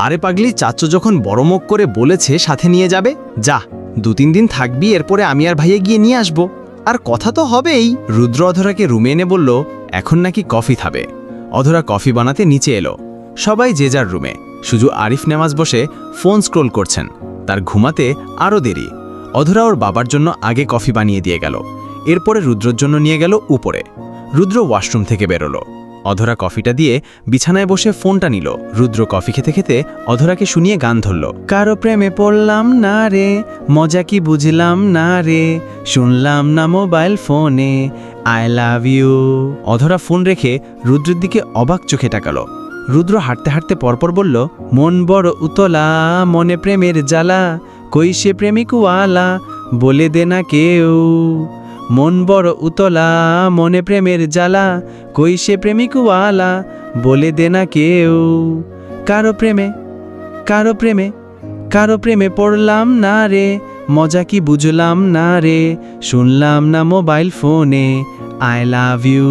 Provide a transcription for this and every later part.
আরে পাগলি, চাচ্চু যখন বড় মুখ করে বলেছে সাথে নিয়ে যাবে, যা 2-3 দিন থাকবি, এরপরে আমি আর ভাইয়া গিয়ে নিয়ে আসবো। আর কথা তো হবেই। রুদ্র অধরাকে রুমে এনে বলল এখন নাকি কফি খাবে। অধরা কফি বানাতে নিচে এলো। সবাই যে যার রুমে, শুধু আরিফ নেওয়াজ বসে ফোন স্ক্রোল করছেন। তার ঘুমাতে আরও দেরি। অধরা ওর বাবার জন্য আগে কফি বানিয়ে দিয়ে গেল, এরপরে রুদ্রর জন্য নিয়ে গেল উপরে। রুদ্র ওয়াশরুম থেকে বেরোলো। অধরা কফিটা দিয়ে বিছানায় বসে ফোনটা নিল। রুদ্র কফি খেতে খেতে অধরাকে শুনিয়ে গান ধরল। কারো প্রেমে পড়লাম না রে, মজা কি বুঝলাম না রে, শুনলাম না মোবাইল ফোনে, আই লাভ ইউ। অধরা ফোন রেখে রুদ্রের দিকে অবাক চোখে তাকালো। রুদ্র হাঁটতে হাঁটতে পরপর বলল, মন বড় উতলা, মনে প্রেমের জ্বালা, কই সে প্রেমিকওয়ালা, বলে দে না কেউ। মন বড় উতলা, মনে প্রেমের জ্বালা, কই সে প্রেমিকওয়ালা, বলে দে না কেউ। কারো প্রেমে কারো প্রেমে কারো প্রেমে পড়লাম না রে, মজা কি বুঝলাম না রে, শুনলাম না মোবাইল ফোনে, আই লাভ ইউ।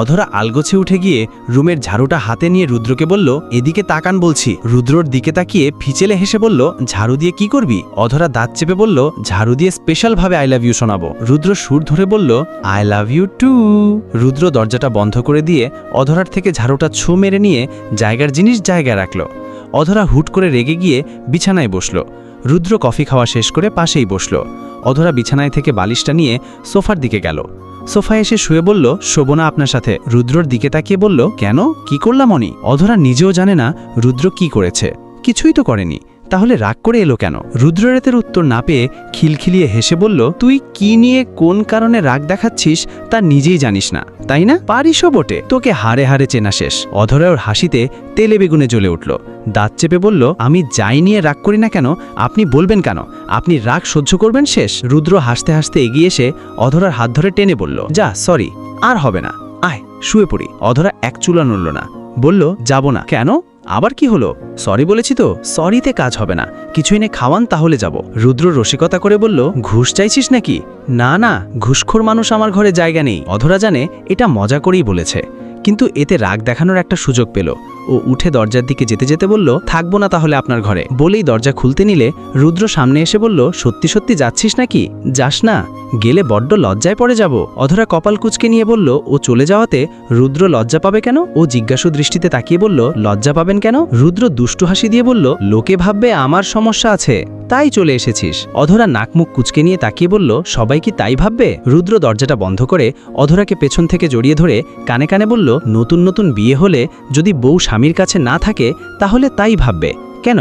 অধরা আলগোছে উঠে গিয়ে রুমের ঝাড়ুটা হাতে নিয়ে রুদ্রকে বলল, এদিকে তাকান বলছি। রুদ্রর দিকে তাকিয়ে ফিচেলে হেসে বলল, ঝাড়ু দিয়ে কি করবি? অধরা দাঁত চেপে বলল, ঝাড়ু দিয়ে স্পেশালভাবে আই লাভ ইউ শোনাবো। রুদ্র সুর ধরে বলল, আই লাভ ইউ টু। রুদ্র দরজাটা বন্ধ করে দিয়ে অধরার থেকে ঝাড়ুটা ছো মেরে নিয়ে জায়গার জিনিস জায়গায় রাখল। অধরা হুট করে রেগে গিয়ে বিছানায় বসল। রুদ্র কফি খাওয়া শেষ করে পাশেই বসল। অধরা বিছানায় থেকে বালিশটা নিয়ে সোফার দিকে গেল। সোফায় এসে শুয়ে বলল, শোবো না আপনার সাথে। রুদ্রর দিকে তাকিয়ে বলল, কেন, কি করলাম অনি? অধরা নিজেও জানে না রুদ্র কি করেছে। কিছুই তো করেনি, তাহলে রাগ করে এলো কেন? রুদ্রের উত্তর না পেয়ে খিলখিলিয়ে হেসে বলল, তুই কি নিয়ে কোন কারণে রাগ দেখাচ্ছিস তা নিজেই জানিস না, তাই না? পারিসও বটে, তোকে হারে হারে চেনা শেষ। অধরা ওর হাসিতে তেলে বেগুনে জ্বলে উঠল। দাঁত চেপে বলল, আমি যাই নিয়ে রাগ করি না কেন, আপনি বলবেন কেন? আপনি রাগ সহ্য করবেন শেষ। রুদ্র হাসতে হাসতে এগিয়ে এসে অধরার হাত ধরে টেনে বলল, যা, সরি, আর হবে না, আয় শুয়ে পড়ি। অধরা এক চুলা নড়ল না, বলল, যাব না। কেন, আবার কি হলো? সরি বলেছি তো, সরিতে কাজ হবে না, কিছু এনে খাওয়ান তাহলে যাব। রুদ্র রসিকতা করে বলল, ঘুষ চাইছিস নাকি? না না, ঘুষখোর মানুষ আমার ঘরে জায়গা নেই। অধরা জানে এটা মজা করেই বলেছে, কিন্তু এতে রাগ দেখানোর একটা সুযোগ পেল। ও উঠে দরজার দিকে যেতে যেতে বলল, থাকবো না তাহলে আপনার ঘরে। বলেই দরজা খুলতে নিলে রুদ্র সামনে এসে বলল, সত্যি সত্যি যাচ্ছিস নাকি? যাস না, গেলে বড্ড লজ্জায় পড়ে যাব। অধরা কপাল কুঁচকে নিয়ে বলল, ও চলে যাওয়াতে রুদ্র লজ্জা পাবে কেন? ও জিজ্ঞাসু দৃষ্টিতে তাকিয়ে বলল, লজ্জা পাবেন কেন? রুদ্র দুষ্টু হাসি দিয়ে বলল, লোকে ভাববে আমার সমস্যা আছে, তাই চলে এসেছিস। অধরা নাকমুখ কুঁচকে নিয়ে তাকিয়ে বলল, সবাই কি তাই ভাববে? রুদ্র দরজাটা বন্ধ করে অধরাকে পেছন থেকে জড়িয়ে ধরে কানে কানে বলল, নতুন নতুন বিয়ে হলে যদি বউ স্বামীর কাছে না থাকে তাহলে তাই ভাববে। কেন,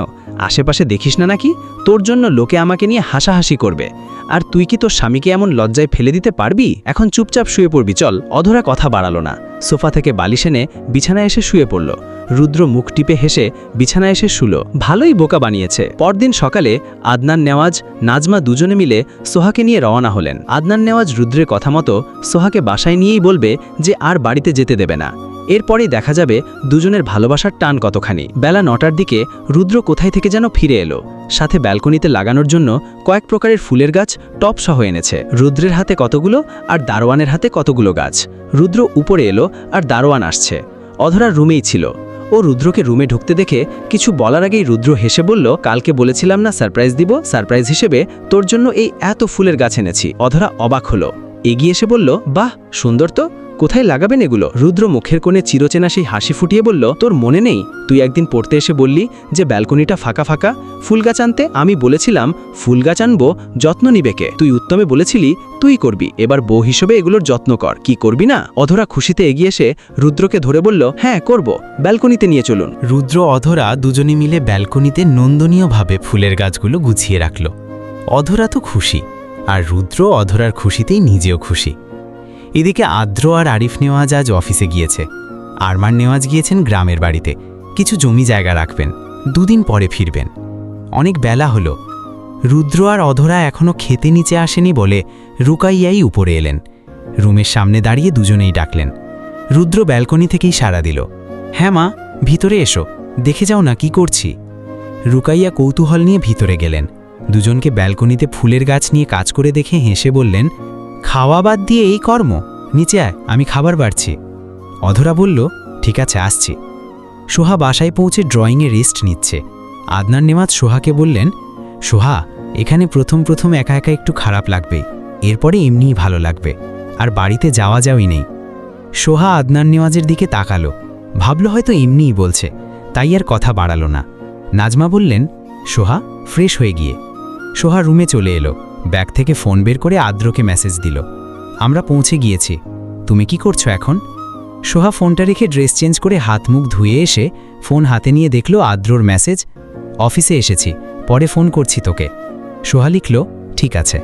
আশেপাশে দেখিস না নাকি তোর জন্য লোকে আমাকে নিয়ে হাসাহাসি করবে? আর তুই কি তোর স্বামীকে এমন লজ্জায় ফেলে দিতে পারবি? এখন চুপচাপ শুয়ে পড়বি, চল। অধরা কথা বাড়ালো না, সোফা থেকে বালিশ এনে বিছানায় এসে শুয়ে পড়ল। রুদ্র মুখ টিপে হেসে বিছানায় এসে শুলো। ভালোই বোকা বানিয়েছে। পরদিন সকালে আদনান নেওয়াজ নাজমা দুজনে মিলে সোহাকে নিয়ে রওনা হলেন। আদনান নেওয়াজ রুদ্রের কথা মতো সোহাকে বাসায় নিয়েই বলবে যে আর বাড়িতে যেতে দেবে না। এরপরেই দেখা যাবে দুজনের ভালোবাসার টান কতখানি। বেলা 9টার দিকে রুদ্র কোথায় থেকে যেন ফিরে এলো, সাথে ব্যালকনিতে লাগানোর জন্য কয়েক প্রকারের ফুলের গাছ টপ সহ এনেছে। রুদ্রের হাতে কতগুলো আর দারোয়ানের হাতে কতগুলো গাছ। রুদ্র উপরে এলো আর দারোয়ান আসছে। অধরার রুমেই ছিল। ও রুদ্রকে রুমে ঢুকতে দেখে কিছু বলার আগেই রুদ্র হেসে বলল, কালকে বলেছিলাম না সারপ্রাইজ দিব, সারপ্রাইজ হিসেবে তোর জন্য এই এত ফুলের গাছ এনেছি। অধরা অবাক হলো, এগিয়ে এসে বলল, বাহ, সুন্দর তো, কোথায় লাগাবেন এগুলো? রুদ্র মুখের কোণে চিরচেনা সেই হাসি ফুটিয়ে বলল, তোর মনে নেই তুই একদিন পড়তে এসে বললি যে ব্যালকনিটা ফাঁকা ফাঁকা, ফুল গাছ আনতে? আমি বলেছিলাম ফুল গাছ আনবো, যত্ন নিবে কে? তুই উত্তমে বলেছিলি তুই করবি, এবার বউ হিসেবে এগুলোর যত্ন কর, কি করবি না? অধরা খুশিতে এগিয়ে এসে রুদ্রকে ধরে বলল, হ্যাঁ করব, ব্যালকনিতে নিয়ে চলুন। রুদ্র অধরা দুজনে মিলে ব্যালকনিতে নন্দনীয়ভাবে ফুলের গাছগুলো গুছিয়ে রাখল। অধরা তো খুশি, আর রুদ্র অধরার খুশিতেই নিজেও খুশি। এদিকে আদ্র আর আরিফ নেওয়াজ আজ অফিসে গিয়েছে। আরমান নেওয়াজ গিয়েছেন গ্রামের বাড়িতে, কিছু জমি জায়গা রাখবেন, 2 দিন পরে ফিরবেন। অনেক বেলা হলো। রুদ্র আর অধরা এখনও খেতে নিচে আসেনি বলে রুকাইয়াই উপরে এলেন। রুমের সামনে দাঁড়িয়ে দুজনেই ডাকলেন। রুদ্র ব্যালকনি থেকেই সাড়া দিল, হ্যাঁ মা, ভিতরে এসো, দেখে যাও না কি করছি। রুকাইয়া কৌতূহল নিয়ে ভিতরে গেলেন। দুজনকে ব্যালকনিতে ফুলের গাছ নিয়ে কাজ করে দেখে হেসে বললেন, খাওয়া বাদ দিয়ে এই কর্ম? নিচে আয়, আমি খাবার বাড়ছি। অধরা বলল, ঠিক আছে আসছি। সোহা বাসায় পৌঁছে ড্রয়িংয়ে রেস্ট নিচ্ছে। আদনান নেওয়াজ সোহাকে বললেন, সোহা, এখানে প্রথম একা একা একটু খারাপ লাগবে, এরপরে এমনিই ভালো লাগবে, আর বাড়িতে যাওয়া যাওয়াই নেই। সোহা আদনান নেওয়াজের দিকে তাকালো, ভাবল হয়তো এমনিই বলছে, তাই আর কথা বাড়ালো না। নাজমা বললেন, সোহা, ফ্রেশ হয়ে গিয়ে। সোহা রুমে চলে এলো, ব্যাগ থেকে ফোন বের করে আদ্রকে মেসেজ দিল, আমরা পৌঁছে গিয়েছি, তুমি কি করছো এখন? সোহা ফোনটা রেখে ড্রেস চেঞ্জ করে হাত মুখ ধুয়ে এসে ফোন হাতে নিয়ে দেখল আদ্রর মেসেজ, অফিসে এসেছি, পরে ফোন করছি তোকে। সোহা লিখল, ঠিক আছে।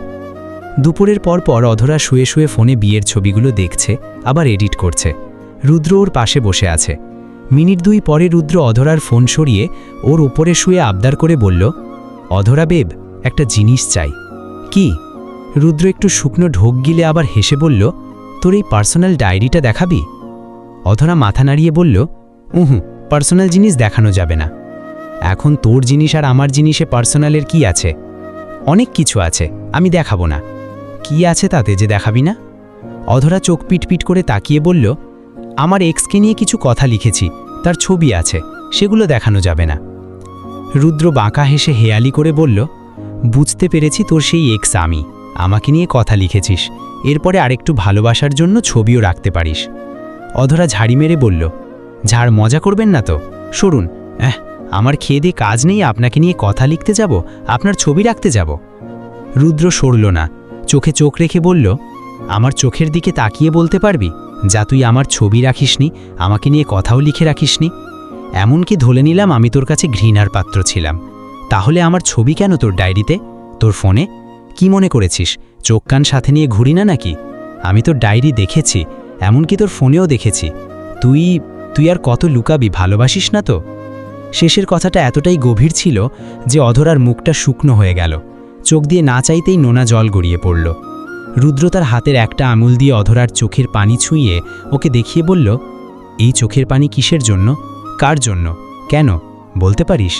দুপুরের পর অধরা শুয়ে শুয়ে ফোনে বিয়ের ছবিগুলো দেখছে, আবার এডিট করছে। রুদ্র ওর পাশে বসে আছে। মিনিট 2 পরে রুদ্র অধরার ফোন সরিয়ে ওর উপরে শুয়ে আবদার করে বলল, অধরা বেব, একটা জিনিস চাই। কি? রুদ্র একটু শুকনো ঢোক গিলে আবার হেসে বলল, তোর এই পার্সোনাল ডায়েরিটা দেখাবি? অধরা মাথা নাড়িয়ে বলল, পার্সোনাল জিনিস দেখানো যাবে না। এখন তোর জিনিস আর আমার জিনিসে পার্সোনালের কি আছে? অনেক কিছু আছে, আমি দেখাবো না। কি আছে তাতে যে দেখাবি না? অধরা চোখ পিটপিট করে তাকিয়ে বলল, আমার এক্সকে নিয়ে কিছু কথা লিখেছি, তার ছবি আছে, সেগুলো দেখানো যাবে না। রুদ্র বাঁকা হেসে হেয়ালি করে বলল, বুঝতে পেরেছি তোর সেই এক্স আমি, আমাকে নিয়ে কথা লিখেছিস, এরপরে আরেকটু ভালোবাসার জন্য ছবিও রাখতে পারিস। অধরা ঝাড়ি মেরে বলল, ঝাড় মজা করবেন না তো, সরুন। আমার খেয়ে দিয়ে কাজ নেই আপনাকে নিয়ে কথা লিখতে যাব, আপনার ছবি রাখতে যাব? রুদ্র সরল না, চোখে চোখ রেখে বলল, আমার চোখের দিকে তাকিয়ে বলতে পারবি যা তুই আমার ছবি রাখিসনি, আমাকে নিয়ে কথাও লিখে রাখিসনি? এমনকি ধরে নিলাম আমি তোর কাছে ঘৃণার পাত্র ছিলাম, তাহলে আমার ছবি কেন তোর ডায়েরিতে, তোর ফোনে? কি মনে করেছিস চোখ কান সাথে নিয়ে ঘুরি না নাকি? আমি তোর ডায়েরি দেখেছি, এমনকি তোর ফোনেও দেখেছি। তুই আর কত লুকাবি, ভালোবাসিস না তো? শেষের কথাটা এতটাই গভীর ছিল যে অধরার মুখটা শুকনো হয়ে গেল, চোখ দিয়ে না চাইতেই নোনা জল গড়িয়ে পড়ল। রুদ্র তার হাতের একটা আঙুল দিয়ে অধরার চোখের পানি ছুঁয়ে ওকে দেখিয়ে বলল, এই চোখের পানি কিসের জন্য, কার জন্য, কেন বলতে পারিস?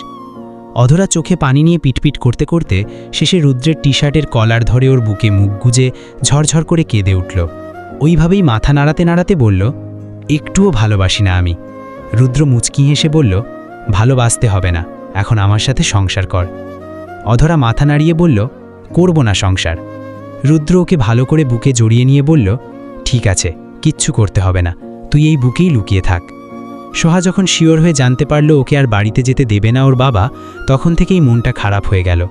অধরা চোখে পানি নিয়ে পিটপিট করতে করতে শেষে রুদ্রের টি শার্টের কলার ধরে ওর বুকে মুখ গুজে ঝরঝর করে কেঁদে উঠল। ওইভাবেই মাথা নাড়াতে নাড়াতে বলল, একটুও ভালোবাসি না আমি। রুদ্র মুচকি হেসে বলল, ভালোবাসতে হবে না, এখন আমার সাথে সংসার কর। অধরা মাথা নাড়িয়ে বলল, করব না সংসার। রুদ্র ওকে ভালো করে বুকে জড়িয়ে নিয়ে বলল, ঠিক আছে, কিচ্ছু করতে হবে না, তুই এই বুকেই লুকিয়ে থাক। সোহা যখন শিওর হয়ে জানতে পারল ওকে আর বাড়িতে যেতে দেবে না ওর বাবা, তখন থেকেই মনটা খারাপ হয়ে গেল।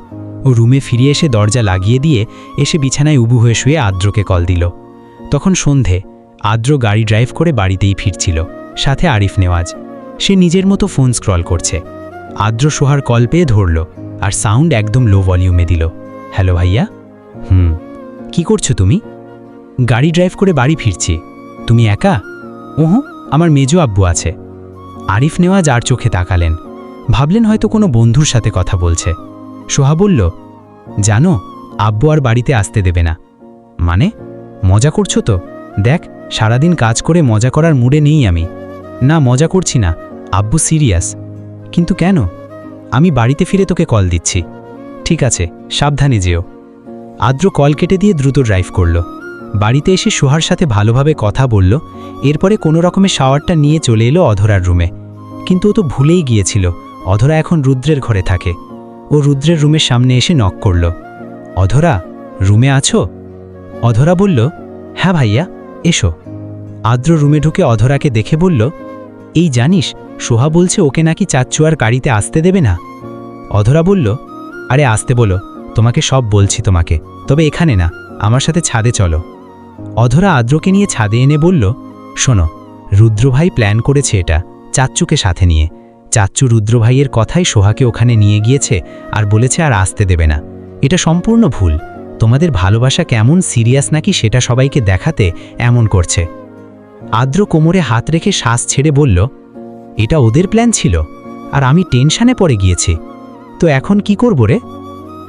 ও রুমে ফিরে এসে দরজা লাগিয়ে দিয়ে এসে বিছানায় উবু হয়ে শুয়ে আদ্রকে কল দিল। তখন সন্ধে, আদ্র গাড়ি ড্রাইভ করে বাড়িতেই ফিরছিল, সাথে আরিফ নেওয়াজ। সে নিজের মতো ফোন স্ক্রল করছে। আদ্র সোহার কল পেয়ে ধরল আর সাউন্ড একদম লো ভলিউমে দিল। হ্যালো ভাইয়া। কি করছো তুমি? গাড়ি ড্রাইভ করে বাড়ি ফিরছি। তুমি একা? আমার মেজো আব্বু আছে। আরিফ নেওয়াজ আর চোখে তাকালেন, ভাবলেন হয়তো কোনো বন্ধুর সাথে কথা বলছে। সোহা বলল, জানো, আব্বু আর বাড়িতে আসতে দেবে না। মানে? মজা করছো তো? দেখ, সারাদিন কাজ করে মজা করার মুডে নেই আমি। না, মজা করছি না, আব্বু সিরিয়াস। কিন্তু কেন? আমি বাড়িতে ফিরে তোকে কল দিচ্ছি। ঠিক আছে, সাবধানে যেও। আদ্র কল কেটে দিয়ে দ্রুত ড্রাইভ করল। বাড়িতে এসে সোহার সাথে ভালোভাবে কথা বলল, এরপরে কোনো রকমের শাওয়ারটা নিয়ে চলে এলো অধরার রুমে। কিন্তু ও তো ভুলেই গিয়েছিল অধরা এখন রুদ্রের ঘরে থাকে। ও রুদ্রের রুমের সামনে এসে নক করল। অধরা, রুমে আছো? অধরা বলল, হ্যাঁ ভাইয়া, এসো। আদ্র রুমে ঢুকে অধরাকে দেখে বলল, এই জানিস, সোহা বলছে ওকে নাকি চাচ্চু আর গাড়িতে আসতে দেবে না। অধরা বলল, আরে আসতে বলো, তোমাকে সব বলছি তোমাকে, তবে এখানে না, আমার সাথে ছাদে চলো। অধরা আদ্রকে নিয়ে ছাদে এনে বলল, শোনো, রুদ্রভাই প্ল্যান করেছে এটা, চাচ্চুকে সাথে নিয়ে। চাচ্চু রুদ্রভাইয়ের কথাই সোহাকে ওখানে নিয়ে গিয়েছে আর বলেছে আর আসতে দেবে না। এটা সম্পূর্ণ ভুল। তোমাদের ভালোবাসা কেমন সিরিয়াস নাকি সেটা সবাইকে দেখাতে এমন করছে। আদ্র কোমরে হাত রেখে শ্বাস ছেড়ে বলল, এটা ওদের প্ল্যান ছিল আর আমি টেনশনে পড়ে গিয়েছি। তো এখন কি করব রে?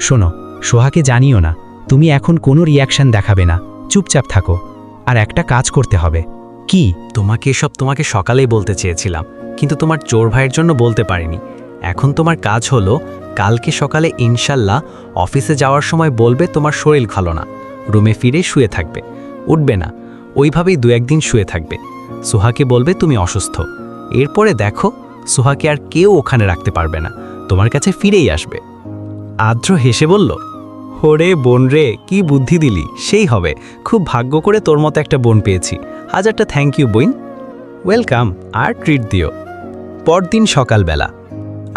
শোনো, সোহাকে জানিও না, তুমি এখন কোনো রিয়াকশন দেখাবে না, চুপচাপ থাকো। আর একটা কাজ করতে হবে। কি? তোমাকে সকালেই বলতে চেয়েছিলাম, কিন্তু তোমার চোর ভাইয়ের জন্য বলতে পারিনি। এখন তোমার কাজ হলো, কালকে সকালে ইনশাল্লাহ অফিসে যাওয়ার সময় বলবে তোমার শরীর ভালো না, রুমে ফিরে শুয়ে থাকবে, উঠবে না, ওইভাবেই 2-1 দিন শুয়ে থাকবে। সোহাকে বলবে তুমি অসুস্থ। এরপরে দেখো সোহাকে আর কেউ ওখানে রাখতে পারবে না, তোমার কাছে ফিরেই আসবে। আদ্র হেসে বলল, হোরে বোন রে, কি বুদ্ধি দিলি, সেই হবে, খুব ভাগ্য করে তোর মতো একটা বোন পেয়েছি, হাজারটা থ্যাংক ইউ বোন। ওয়েলকাম, আর ট্রিট দিও। পরদিন সকালবেলা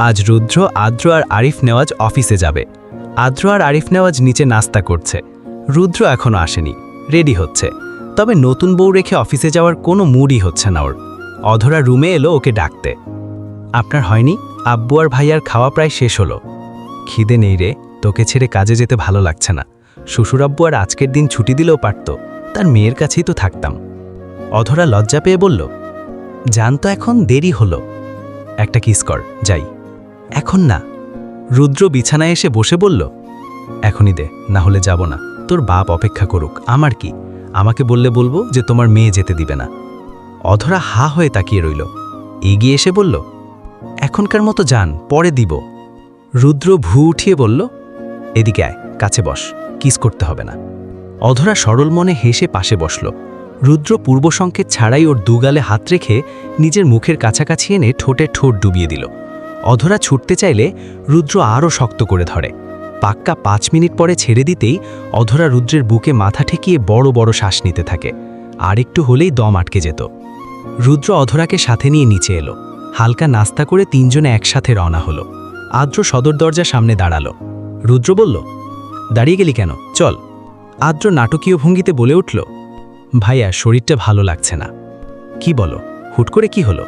আজ রুদ্র, আদ্র আর আরিফ নেওয়াজ অফিসে যাবে। আদ্র আর আরিফ নেওয়াজ নিচে নাস্তা করছে, রুদ্র এখনও আসেনি, রেডি হচ্ছে। তবে নতুন বউ রেখে অফিসে যাওয়ার কোনো মুডই হচ্ছে না ওর। অধরা রুমে এলো ওকে ডাকতে। আপনার হয়নি? আব্বু আর ভাইয়ার খাওয়া প্রায় শেষ হলো। খিদে নেই রে, তোকে ছেড়ে কাজে যেতে ভালো লাগছে না। শ্বশুর আব্বু আর আজকের দিন ছুটি দিলেও পারত, তার মেয়ের কাছেই তো থাকতাম। অধরা লজ্জা পেয়ে বলল, জান তো এখন দেরি হলো, একটা কিস কর, যাই। এখন না। রুদ্র বিছানায় এসে বসে বলল, এখনই দে, না হলে যাব না। তোর বাপ অপেক্ষা করুক, আমার কি, আমাকে বললে বলবো যে তোমার মেয়ে যেতে দিবে না। অধরা হা হয়ে তাকিয়ে রইল, এগিয়ে এসে বলল, এখনকার মতো যান, পরে দিব। রুদ্র ভূ উঠিয়ে বলল, এদিকে আয়, কাছে বস, কিস করতে হবে না। অধরা সরল মনে হেসে পাশে বসল। রুদ্র পূর্ব সংকেত ছাড়াই ওর দুগালে হাত রেখে নিজের মুখের কাছাকাছি এনে ঠোঁটে ঠোঁট ডুবিয়ে দিল। অধরা ছুটতে চাইলে রুদ্র আরও শক্ত করে ধরে। পাক্কা 5 মিনিট পরে ছেড়ে দিতেই অধরা রুদ্রের বুকে মাথা ঠেকিয়ে বড় বড় শ্বাস নিতে থাকে। আর একটু হলেই দম আটকে যেত। রুদ্র অধরাকে সাথে নিয়ে নিচে এলো। হালকা নাস্তা করে তিনজনে একসাথে রওনা হলো। আদ্র সদর দরজার সামনে দাঁড়ালো। রুদ্র বলল, দাঁড়িয়ে গেলি কেন, চল। আদ্র নাটকীয় ভঙ্গিতে বলে উঠল, ভাইয়া শরীরটা ভালো লাগছে না। কি বলো, হুট করে কি হলো?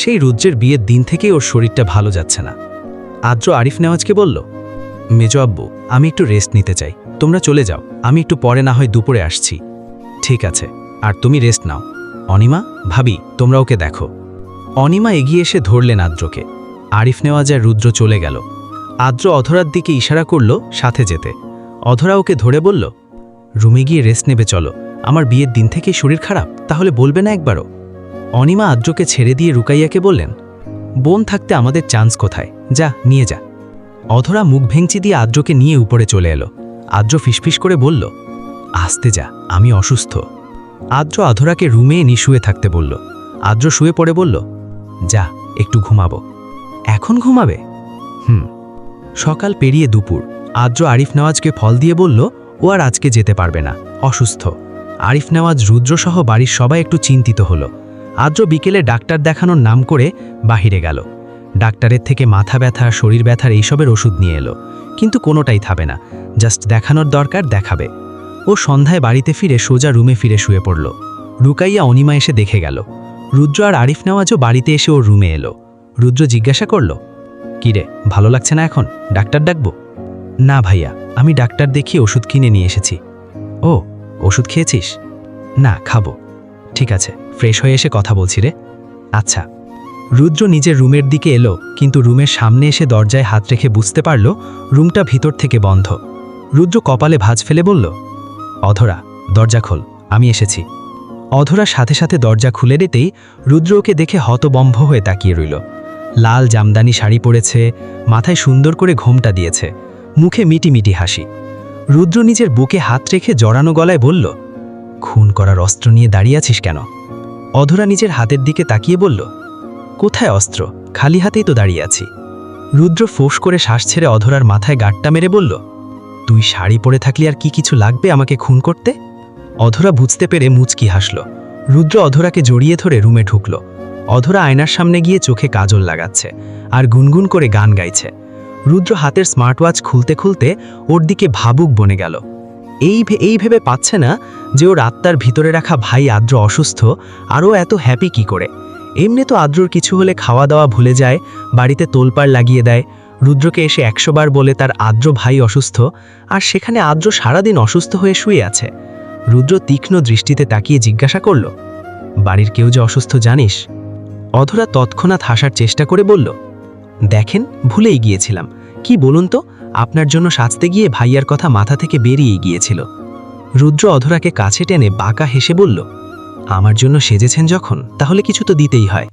সেই রুদ্রের বিয়ের দিন থেকেই ওর শরীরটা ভালো যাচ্ছে না। আদ্র আরিফ নেওয়াজকে বলল, মেজো আব্বু, আমি একটু রেস্ট নিতে চাই, তোমরা চলে যাও, আমি একটু পরে না হয় দুপুরে আসছি। ঠিক আছে, আর তুমি রেস্ট নাও। অনিমা, ভাবি, তোমরা ওকে দেখো। অনিমা এগিয়ে এসে ধরলেন আদ্রকে। আরিফ নেওয়াজ আর রুদ্র চলে গেল। আদ্র অধরার দিকে ইশারা করল সাথে যেতে। অধরা ওকে ধরে বলল, রুমে গিয়ে রেস্ট নেবে চলো, আমার বিয়ের দিন থেকেই শরীর খারাপ, তাহলে বলবে না একবারও? অনিমা আদ্রকে ছেড়ে দিয়ে রুকাইয়াকে বললেন, বোন থাকতে আমাদের চান্স কোথায়, যা নিয়ে যা। অধরা মুখ ভেঙচি দিয়ে আদ্রকে নিয়ে উপরে চলে এলো। আদ্র ফিসফিস করে বলল, আসতে যা, আমি অসুস্থ। আদ্র অধরাকে রুমে এনে শুয়ে থাকতে বলল। আদ্র শুয়ে পড়ে বলল, যা একটু ঘুমাবো। এখন ঘুমাবে? সকাল পেরিয়ে দুপুর। আদ্র আরিফ নেওয়াজকে ফল দিয়ে বলল, ও আর আজকে যেতে পারবে না, অসুস্থ। আরিফ নেওয়াজ, রুদ্রসহ বাড়ির সবাই একটু চিন্তিত হলো। আদ্র বিকেলে ডাক্তার দেখানোর নাম করে বাহিরে গেল। ডাক্তারের থেকে মাথা ব্যথা, শরীর ব্যথার এইসবের ওষুধ নিয়ে এলো, কিন্তু কোনোটাই থাবে না। জাস্ট দেখানোর দরকার, দেখাবে। ও সন্ধ্যায় বাড়িতে ফিরে সোজা রুমে ফিরে শুয়ে পড়ল। রুকাইয়া অনিমা এসে দেখে গেল। রুদ্র আর আরিফ নেওয়াজও বাড়িতে এসে ওর রুমে এলো। রুদ্র জিজ্ঞাসা করল, কিরে, ভালো লাগছে না এখন, ডাক্তার ডাকবো? না ভাইয়া, আমি ডাক্তার দেখিয়ে ওষুধ কিনে নিয়ে এসেছি। ও, ওষুধ খেয়েছিস? না, খাবো। ঠিক আছে, ফ্রেশ হয়ে এসে কথা বলছি রে। আচ্ছা। রুদ্র নিজের রুমের দিকে এলো, কিন্তু রুমের সামনে এসে দরজায় হাত রেখে বুঝতে পারল রুমটা ভিতর থেকে বন্ধ। রুদ্র কপালে ভাঁজ ফেলে বলল, অধরা, দরজা খোল, আমি এসেছি। অধরা সাথে সাথে দরজা খুলে দিতেই রুদ্র ওকে দেখে হতবম্ব হয়ে তাকিয়ে রইল। লাল জামদানি শাড়ি পরেছে, মাথায় সুন্দর করে ঘোমটা দিয়েছে, মুখে মিটি মিটি হাসি। রুদ্র নিজের বুকে হাত রেখে জড়ানো গলায় বলল, খুন করার অস্ত্র নিয়ে দাঁড়িয়ে আছিস কেন? অধরা নিজের হাতের দিকে তাকিয়ে বলল, কোথায় অস্ত্র, খালি হাতেই তো দাঁড়িয়ে আছি। রুদ্র ফোঁস করে শ্বাস ছেড়ে অধরার মাথায় গাঁটটা মেরে বলল, তুই শাড়ি পরে থাকলে আর কি কিছু লাগবে আমাকে খুন করতে? অধরা বুঝতে পেরে মুচকি হাসল। রুদ্র অধরাকে জড়িয়ে ধরে রুমে ঢুকল। অধরা আয়নার সামনে গিয়ে চোখে কাজল লাগাচ্ছে আর গুনগুন করে গান গাইছে। রুদ্র হাতের স্মার্ট ওয়াচ খুলতে খুলতে ওর দিকে ভাবুক বনে গেল। এই ভেবে পাচ্ছে না যে ওর আত্মার ভিতরে রাখা ভাই আদ্র অসুস্থ, আরও এত হ্যাপি কি করে। এমনি তো আদ্রর কিছু হলে খাওয়া দাওয়া ভুলে যায়, বাড়িতে তোলপাড় লাগিয়ে দেয়। রুদ্রকে এসে 100 বার বলে তার আদ্র ভাই অসুস্থ, আর সেখানে আদ্র সারাদিন অসুস্থ হয়ে শুয়ে আছে। রুদ্র তীক্ষ্ণ দৃষ্টিতে তাকিয়ে জিজ্ঞাসা করল, বাড়ির কেউ যে অসুস্থ জানিস? অধরা তৎক্ষণাৎ হাসার চেষ্টা করে বলল, দেখেন, ভুলেই গিয়েছিলাম। কি বলুন তো, আপনার জন্য সাজতে গিয়ে ভাইয়ার কথা মাথা থেকে বেরিয়ে গিয়েছিল। রুদ্র অধরাকে কাছে টেনে বাঁকা হেসে বলল, আমার জন্য সেজেছেন যখন, তাহলে কিছু তো দিতেই হয়।